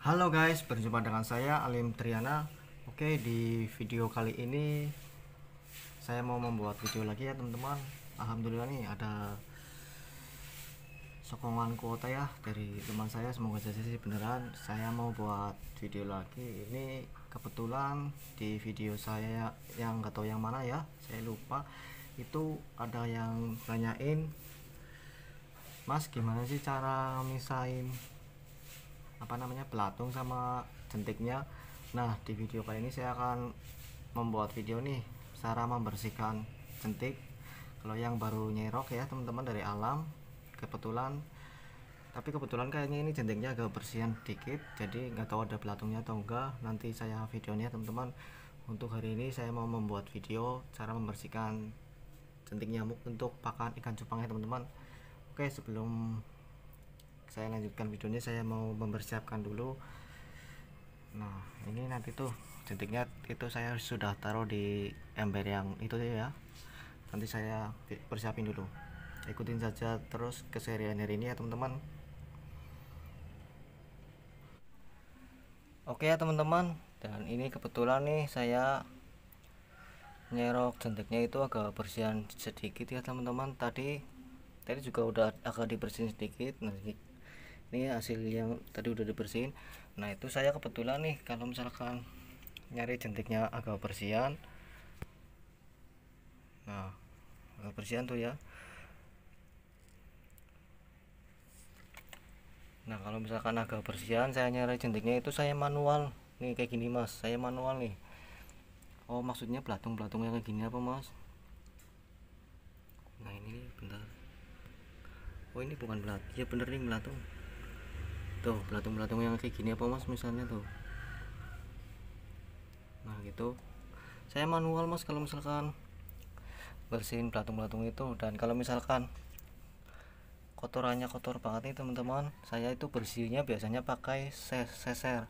Halo guys, berjumpa dengan saya Alim Triana. Oke, di video kali ini saya mau membuat video lagi ya teman-teman. Alhamdulillah nih ada sokongan kuota ya dari teman saya, semoga saja sih beneran. Saya mau buat video lagi. Ini kebetulan di video saya yang gak tahu yang mana ya, saya lupa. Itu ada yang nanyain, Mas gimana sih cara misahin belatung sama jentiknya. Nah, di video kali ini saya akan membuat video nih cara membersihkan jentik. Kalau yang baru nyerok ya teman-teman dari alam, kebetulan kayaknya ini jentiknya agak bersihan dikit, jadi nggak tahu ada belatungnya atau enggak. Nanti saya videonya teman-teman. Untuk hari ini saya mau membuat video cara membersihkan jentik nyamuk untuk pakan ikan cupang ya teman-teman. Oke, sebelum saya lanjutkan videonya, saya mau mempersiapkan dulu. Nah, ini nanti tuh jentiknya itu saya sudah taruh di ember yang itu ya. Nanti saya persiapin dulu. Ikutin saja terus keserian hari ini ya teman-teman. Oke ya teman-teman, dan ini kebetulan nih saya nyerok jentiknya itu agak bersihan sedikit ya teman-teman. Tadi juga udah agak dibersihin sedikit. Nah, ini hasil yang tadi udah dibersihin. Nah, itu saya kebetulan nih kalau misalkan nyari jentiknya agak bersihan, nah agak bersihan tuh ya. Nah, kalau misalkan agak bersihan saya nyari jentiknya itu saya manual nih kayak gini mas, saya manual nih. Oh, maksudnya belatung-belatung yang kayak gini apa mas? Nah, ini bentar. Oh, ini bukan belatung ya, bener nih belatung tuh, belatung-belatung yang kayak gini apa mas misalnya tuh. Nah gitu, saya manual mas kalau misalkan bersihin belatung-belatung itu. Dan kalau misalkan kotorannya kotor banget nih teman-teman, saya itu bersihnya biasanya pakai seser.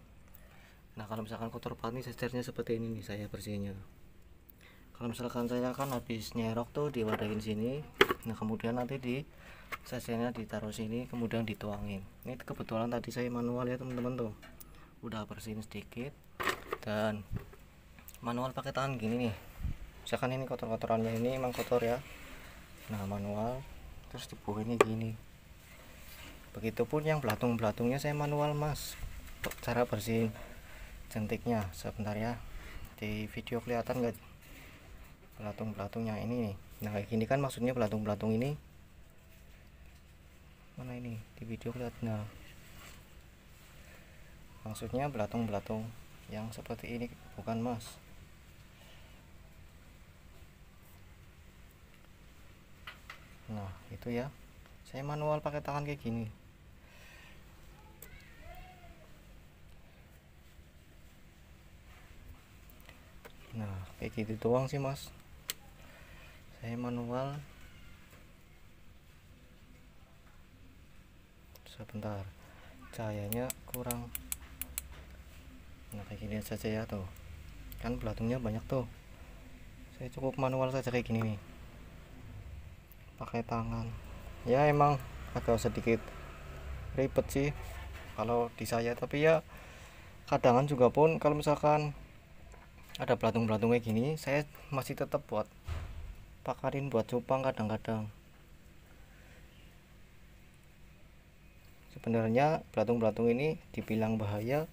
Nah, kalau misalkan kotor banget nih, sesernya seperti ini nih saya bersihnya. Kalau misalkan saya kan habis nyerok tuh diwadahin sini, nah kemudian nanti di sesernya ditaruh sini, kemudian dituangin. Ini kebetulan tadi saya manual ya teman-teman tuh, udah bersihin sedikit. Dan manual pakai tangan gini nih, misalkan ini kotor-kotorannya ini emang kotor ya, nah manual terus dibuahinnya gini. Begitupun yang belatung-belatungnya saya manual mas, cara bersihin jentiknya. Sebentar ya, di video kelihatan nggak belatung-belatungnya ini nih. Nah kayak gini kan maksudnya belatung-belatung ini mana ini di video kelihatan. Nah, maksudnya belatung-belatung yang seperti ini bukan mas. Nah itu ya, saya manual pakai tangan kayak gini. Nah kayak gitu doang sih mas, saya manual. Sebentar, cahayanya kurang. Nah kayak gini saja ya tuh, kan belatungnya banyak tuh. Saya cukup manual saja kayak gini nih, pakai tangan. Ya emang agak sedikit ribet sih kalau di saya, tapi ya kadangan juga pun kalau misalkan ada belatung-belatung kayak gini, saya masih tetap buat pakarin buat cupang kadang-kadang. Sebenarnya belatung-belatung ini dibilang bahaya,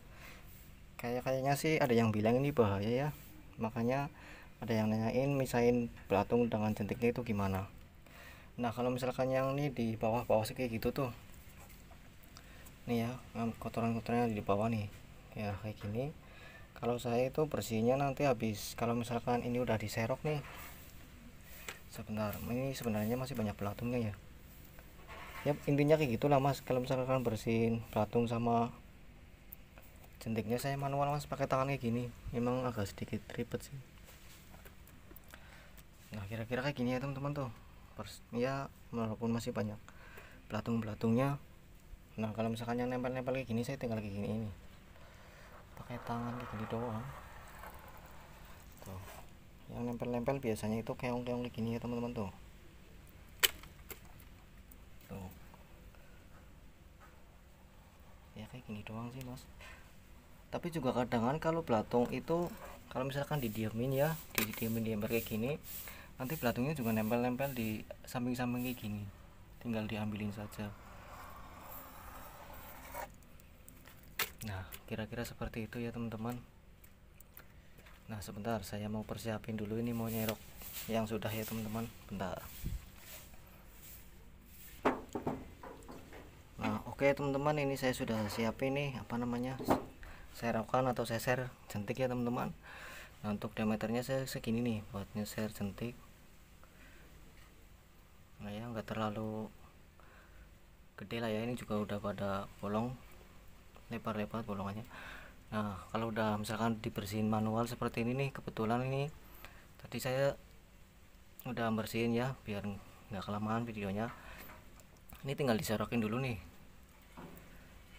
kayaknya sih ada yang bilang ini bahaya ya, makanya ada yang nanyain misain belatung dengan jentiknya itu gimana. Nah, kalau misalkan yang ini di bawah-bawah sih kayak gitu tuh, nih ya, kotoran-kotorannya di bawah nih ya kayak gini. Kalau saya itu bersihnya nanti habis, kalau misalkan ini udah diserok nih. Sebentar, ini sebenarnya masih banyak belatungnya ya. Ya intinya kayak gitulah mas, kalau misalkan bersihin belatung sama jentiknya saya manual mas, pakai tangan kayak gini. Memang agak sedikit ribet sih. Nah kira-kira kayak gini ya teman-teman tuh, ya walaupun masih banyak belatung-belatungnya. Nah kalau misalkan yang nempel-nempel kayak gini, saya tinggal kayak gini ini, pakai tangan kayak gini doang tuh. Yang nempel-nempel biasanya itu keong-keong kayak gini ya teman-teman tuh. Tuh ya kayak gini doang sih mas. Tapi juga kadang kan kalau belatung itu kalau misalkan didiamin ya, didiamin di ember kayak gini, nanti belatungnya juga nempel-nempel di samping-samping kayak gini, tinggal diambilin saja. Nah, kira-kira seperti itu ya teman-teman. Nah, sebentar saya mau persiapin dulu, ini mau nyerok yang sudah ya teman-teman, bentar. Nah, oke teman-teman, ini saya sudah siapin nih apa namanya, serokan atau seser jentik ya teman-teman. Nah, untuk diameternya saya segini nih buat nyeser jentik. Nah ya, nggak terlalu gede lah ya, ini juga udah pada bolong, lebar-lebar bolongannya. Nah, kalau udah misalkan dibersihin manual seperti ini nih, kebetulan ini tadi saya udah bersihin ya biar nggak kelamaan videonya. Ini tinggal diserokin dulu nih,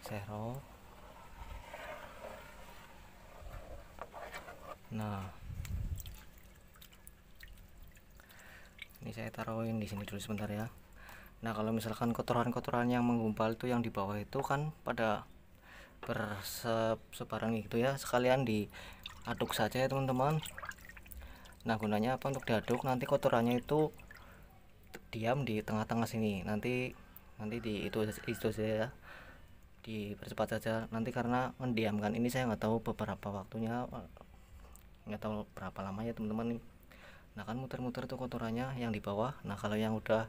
serok. Nah, ini saya taruhin di sini dulu sebentar ya. Nah, kalau misalkan kotoran-kotoran yang menggumpal itu yang di bawah itu kan pada bersebaran gitu ya, sekalian diaduk saja ya teman-teman. Nah, gunanya apa? Untuk diaduk, nanti kotorannya itu diam di tengah-tengah sini, nanti di itu saja ya, dipercepat saja nanti, karena mendiamkan ini saya nggak tahu beberapa waktunya, nggak tahu berapa lama ya teman-teman nih. Nah, kan muter-muter tuh kotorannya yang di bawah. Nah, kalau yang udah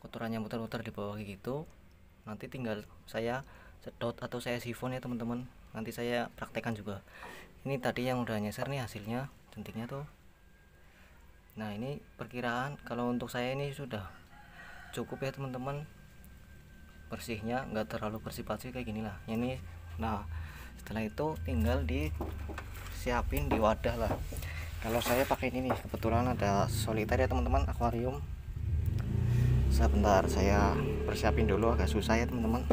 kotorannya muter-muter di bawah gitu, nanti tinggal saya sedot atau saya sifon ya teman-teman. Nanti saya praktekkan juga. Ini tadi yang udah nyeser nih hasilnya jentiknya tuh. Nah, ini perkiraan kalau untuk saya ini sudah cukup ya teman-teman, bersihnya nggak terlalu bersih kayak gini lah ini. Nah, setelah itu tinggal disiapin di wadah lah. Kalau saya pakai ini nih, kebetulan ada solitaire ya teman-teman, akuarium. Sebentar saya persiapin dulu, agak susah ya teman-teman.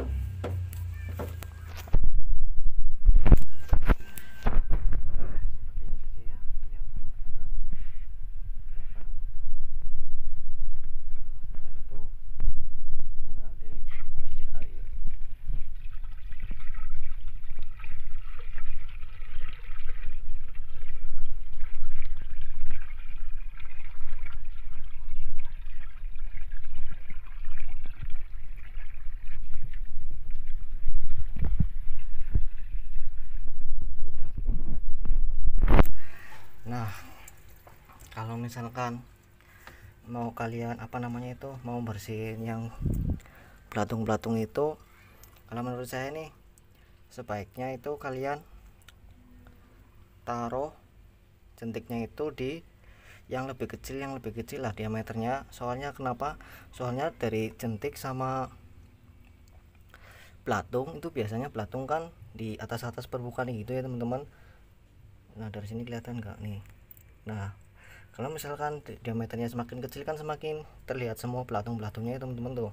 Nah, kalau misalkan mau kalian apa namanya itu, mau bersihin yang belatung-belatung itu, kalau menurut saya nih sebaiknya itu kalian taruh jentiknya itu di yang lebih kecil lah diameternya. Soalnya kenapa? Soalnya dari jentik sama belatung itu biasanya belatung kan di atas permukaan gitu ya teman-teman. Nah, dari sini kelihatan nggak nih? Nah, kalau misalkan diameternya semakin kecil kan semakin terlihat semua belatung-belatungnya ya teman-teman tuh.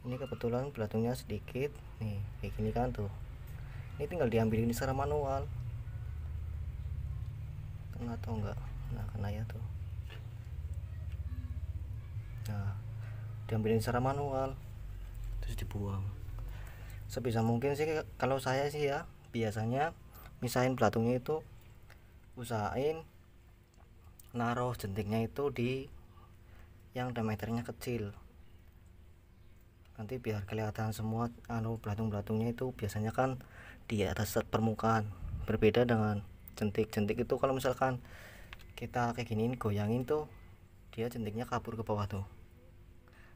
Ini kebetulan belatungnya sedikit nih kayak gini kan tuh. Ini tinggal diambil ini secara manual, kena atau enggak? Nah, kena ya tuh. Nah, diambilin secara manual terus dibuang. Sebisa mungkin sih kalau saya sih ya, biasanya misahin belatungnya itu usahain naruh jentiknya itu di yang diameternya kecil, nanti biar kelihatan semua belatung-belatungnya itu biasanya kan di atas permukaan. Berbeda dengan jentik itu kalau misalkan kita kayak giniin goyangin tuh, dia jentiknya kabur ke bawah tuh.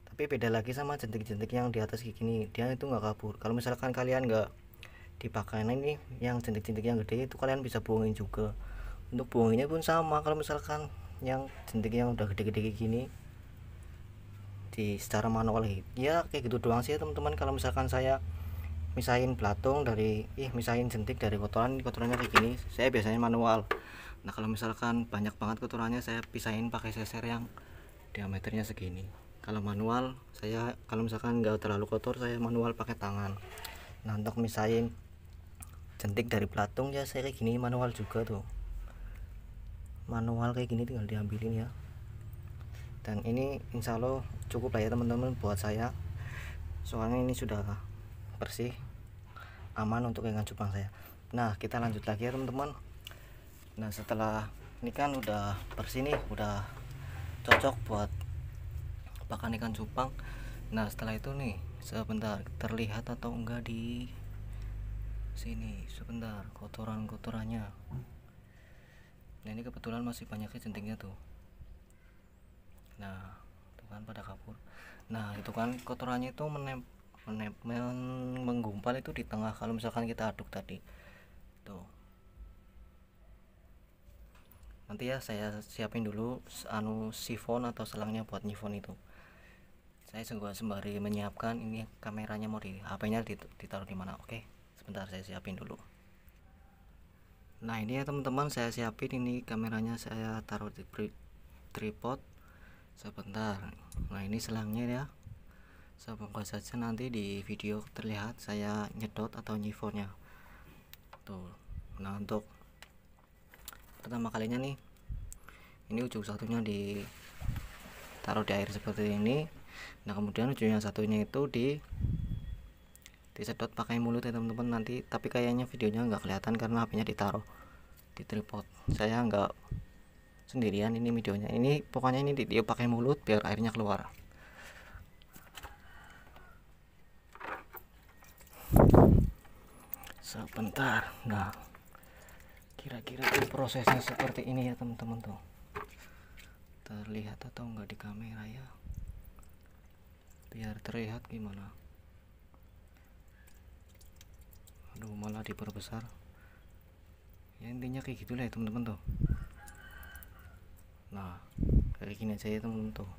Tapi beda lagi sama jentik-jentik yang di atas kayak gini, dia itu nggak kabur. Kalau misalkan kalian nggak dipakai ini yang jentik-jentik yang gede itu, kalian bisa buangin juga. Untuk buanginnya pun sama, kalau misalkan yang jentik yang udah gede-gede kayak gini di secara manual ya kayak gitu doang sih teman-teman. Kalau misalkan saya misahin belatung dari misahin jentik dari kotorannya kayak gini, saya biasanya manual. Nah, kalau misalkan banyak banget kotorannya, saya pisahin pakai seser yang diameternya segini. Kalau manual saya, kalau misalkan nggak terlalu kotor, saya manual pakai tangan. Nah, untuk misahin jentik dari belatung ya saya kayak gini manual juga tuh, manual kayak gini tinggal diambilin ya. Dan ini insya Allah cukup lah ya teman-teman buat saya, soalnya ini sudah bersih. aman untuk ikan cupang saya. Nah kita lanjut lagi ya teman-teman. Nah setelah ini kan udah bersih nih, udah cocok buat pakan ikan cupang. Nah setelah itu nih, sebentar, terlihat atau enggak di sini sebentar kotorannya. Nah ini kebetulan masih banyaknya jentiknya tuh. Nah itu kan pada kabur. Nah itu kan kotorannya itu menggumpal itu di tengah kalau misalkan kita aduk tadi tuh. Nanti ya saya siapin dulu sifon atau selangnya buat nyifon itu. Saya sembari menyiapkan ini kameranya mau di HP-nya ditaruh di mana. Oke, sebentar saya siapin dulu. Nah ini ya teman-teman, saya siapin ini kameranya, saya taruh di tripod sebentar. Nah ini selangnya ya, semoga saja nanti di video terlihat saya nyedot atau nyifonnya tuh. Nah untuk pertama kalinya nih, ini ujung satunya ditaruh di air seperti ini. Nah kemudian ujungnya satunya itu disedot pakai mulut ya teman-teman nanti, tapi kayaknya videonya nggak kelihatan karena HP-nya ditaruh di tripod. Saya nggak sendirian ini videonya, ini pokoknya ini dia pakai mulut biar airnya keluar. Sebentar. Nah kira-kira prosesnya seperti ini ya teman-teman tuh. Terlihat atau enggak di kamera ya, biar terlihat gimana. Aduh malah diperbesar ya, intinya kayak gitulah ya teman-teman tuh. Nah kayak gini aja ya teman-teman tuh.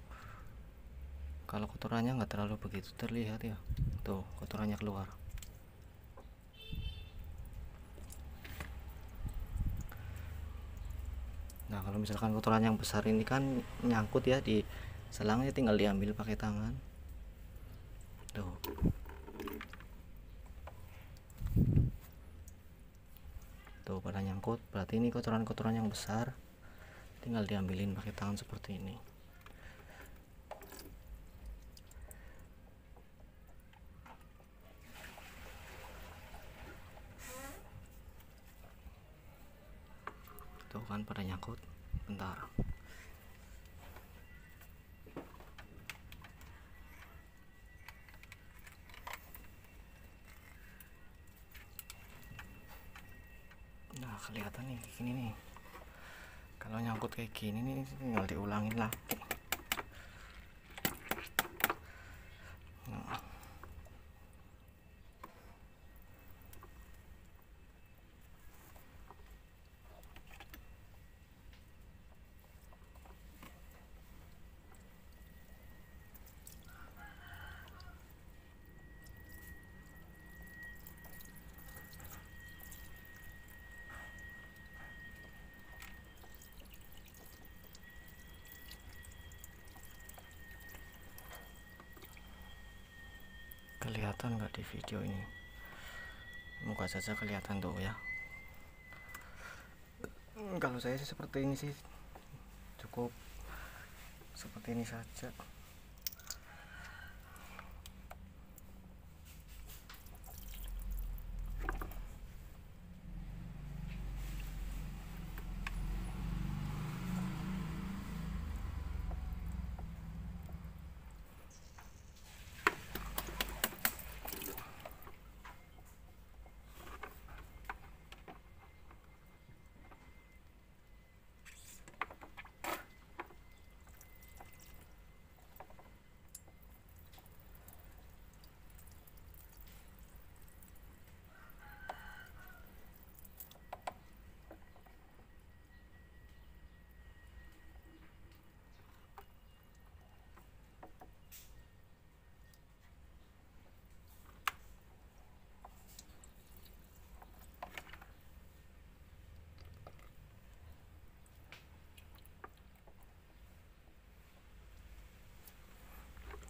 Kalau kotorannya nggak terlalu begitu terlihat ya tuh, kotorannya keluar. Nah kalau misalkan kotoran yang besar ini kan nyangkut ya di selangnya, tinggal diambil pakai tangan tuh. Tuh pada nyangkut, berarti ini kotoran-kotoran yang besar, tinggal diambilin pakai tangan seperti ini. Tuh kan pada nyangkut. Bentar. Nah kelihatan nih kayak gini nih. Kalau nyangkut kayak gini nih tinggal diulangin lah. Nah. Kelihatan nggak di video ini? Moga saja kelihatan tuh ya. Kalau saya sih seperti ini sih, cukup seperti ini saja.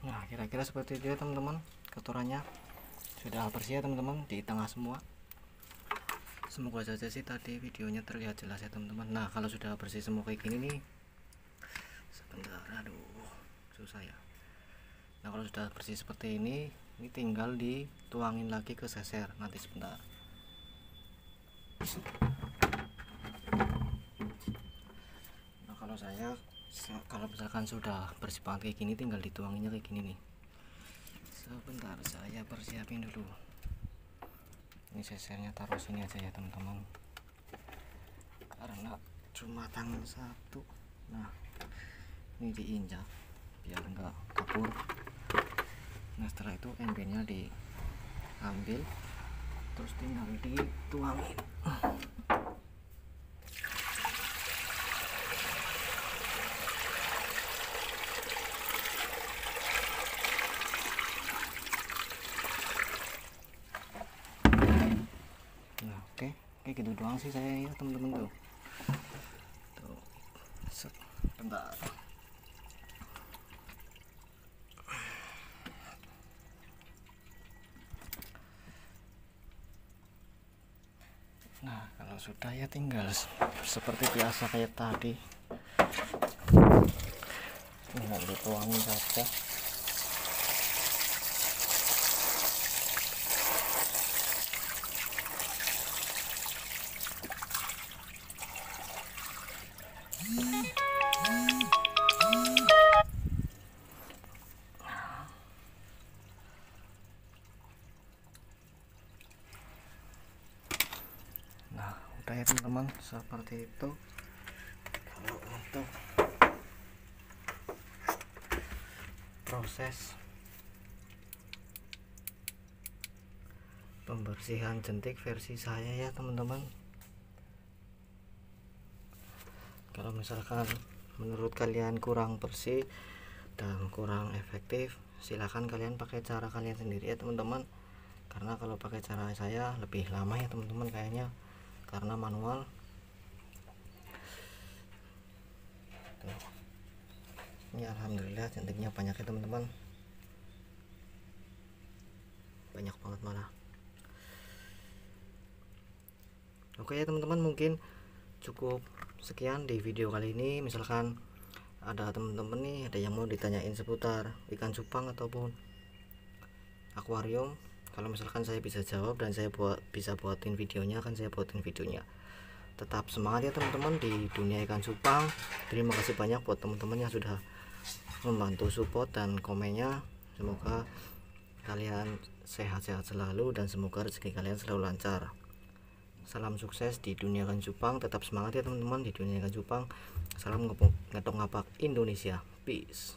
Nah kira-kira seperti itu ya teman-teman, kotorannya sudah bersih ya teman-teman, di tengah semua. Semoga saja sih tadi videonya terlihat jelas ya teman-teman. Nah kalau sudah bersih semua kayak gini nih, sebentar, aduh susah ya. Nah kalau sudah bersih seperti ini, Ini tinggal dituangin lagi ke seser nanti sebentar. Nah kalau misalkan sudah bersih banget kayak gini, tinggal dituanginnya kayak gini nih. Sebentar, saya persiapin dulu. Ini sesernya taruh sini aja ya teman-teman, karena cuma tangan satu. Nah, ini diinjak biar enggak kabur. Nah, setelah itu embernya diambil, terus tinggal dituangin. Nah, oke gitu doang sih saya ya teman-teman tuh. Bentar. Nah, kalau sudah ya tinggal seperti biasa kayak tadi, tinggal dituangin saja. Nah, udah ya teman-teman, seperti itu. Kalau untuk proses pembersihan jentik versi saya ya teman-teman. Kalau misalkan menurut kalian kurang bersih dan kurang efektif, silahkan kalian pakai cara kalian sendiri ya teman-teman, karena kalau pakai cara saya lebih lama ya teman-teman kayaknya, karena manual. Tuh. Ini alhamdulillah jentiknya banyak ya teman-teman, banyak banget malah. Oke ya teman-teman, mungkin cukup sekian di video kali ini. Misalkan ada teman-teman nih, ada yang mau ditanyain seputar ikan cupang ataupun akuarium, kalau misalkan saya bisa jawab dan saya bisa buatin videonya, akan saya buatin videonya. Tetap semangat ya teman-teman di dunia ikan cupang. Terima kasih banyak buat teman-teman yang sudah membantu support dan komennya. Semoga kalian sehat-sehat selalu dan semoga rezeki kalian selalu lancar. Salam sukses di dunia ikan cupang. Tetap semangat ya teman-teman di dunia ikan cupang. Salam ngetok ngapak Indonesia. Peace.